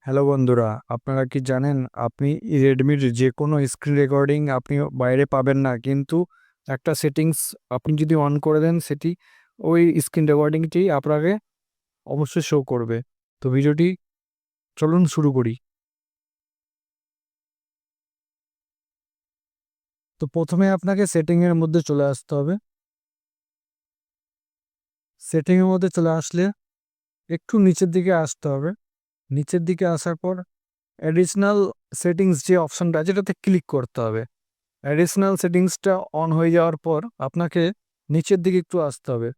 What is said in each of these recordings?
Hello বন্ধুরা, আপনারা কি জানেন আপনি রেডমির যে কোনো স্ক্রিন রেকর্ডিং আপনি বাইরে পাবেন না, কিন্তু একটা সেটিংস আপনি যদি অন করে দেন সেটি ওই স্ক্রিন রেকর্ডিংটি আপনাকে অবশ্যই শো করবে। তো ভিডিওটি চলুন শুরু করি। তো প্রথমে আপনাকে সেটিংয়ের মধ্যে চলে আসতে হবে। সেটিংয়ের মধ্যে চলে আসলে একটু নিচের দিকে আসতে হবে। নিচের দিকে আসার পর অ্যাডিশনাল সেটিংস যে অপশনটা আছে এটাতে ক্লিক করতে হবে। অ্যাডিশনাল সেটিংসটা অন হয়ে যাওয়ার পর আপনাকে নিচের দিকে একটু আসতে হবে।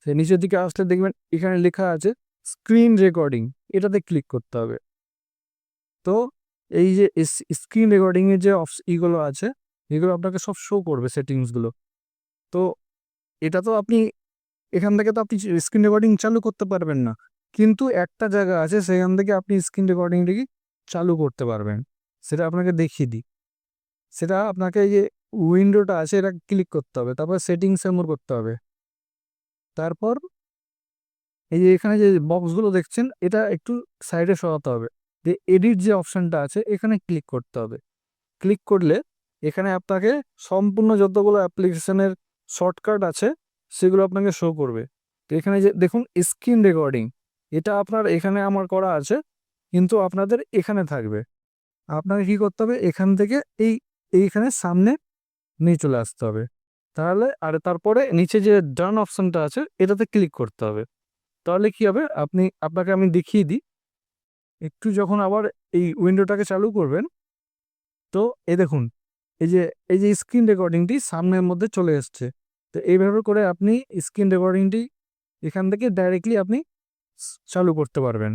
সেই নিচের দিকে আসলে দেখবেন এখানে লেখা আছে স্ক্রিন রেকর্ডিং, এটাতে ক্লিক করতে হবে। তো এই যে স্ক্রিন রেকর্ডিংয়ের যে ইগুলো আছে এগুলো আপনাকে সব শো করবে সেটিংসগুলো। তো এটা তো আপনি এখান থেকে তো আপনি স্ক্রিন রেকর্ডিং চালু করতে পারবেন না, কিন্তু একটা জায়গা আছে সেখান থেকে আপনি স্ক্রিন রেকর্ডিংটাকে চালু করতে পারবেন। সেটা আপনাকে দেখিয়ে দিই। সেটা আপনাকে এই যে উইন্ডোটা আছে এটা ক্লিক করতে হবে, তারপর সেটিংসে মোর করতে হবে। তারপর এই যে এখানে যে বক্সগুলো দেখছেন এটা একটু সাইডে সরাতে হবে। যে এডিট যে অপশনটা আছে এখানে ক্লিক করতে হবে। ক্লিক করলে এখানে আপনাকে সম্পূর্ণ যতগুলো অ্যাপ্লিকেশনের শর্টকাট আছে সেগুলো আপনাকে শো করবে। তো এখানে যে দেখুন স্ক্রিন রেকর্ডিং, এটা আপনার এখানে আমার করা আছে, কিন্তু আপনাদের এখানে থাকবে। আপনাকে কি করতে হবে, এখান থেকে এইখানে সামনে নিয়ে চলে আসতে হবে। তাহলে আর তারপরে নিচে যে ডান অপশনটা আছে এটাতে ক্লিক করতে হবে। তাহলে কি হবে, আপনাকে আমি দেখিয়ে দিই। একটু যখন আবার এই উইন্ডোটাকে চালু করবেন, তো এই দেখুন এই যে স্ক্রিন রেকর্ডিংটি সামনের মধ্যে চলে এসছে। তো এইভাবে করে আপনি স্ক্রিন রেকর্ডিংটি এখান থেকে ডাইরেক্টলি আপনি চালু করতে পারবেন।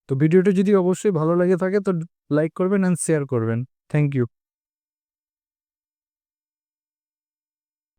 তো ভিডিওটি যদি অবশ্যই ভালো লেগে থাকে তো লাইক করবেন অ্যান্ড শেয়ার করবেন। Thank you.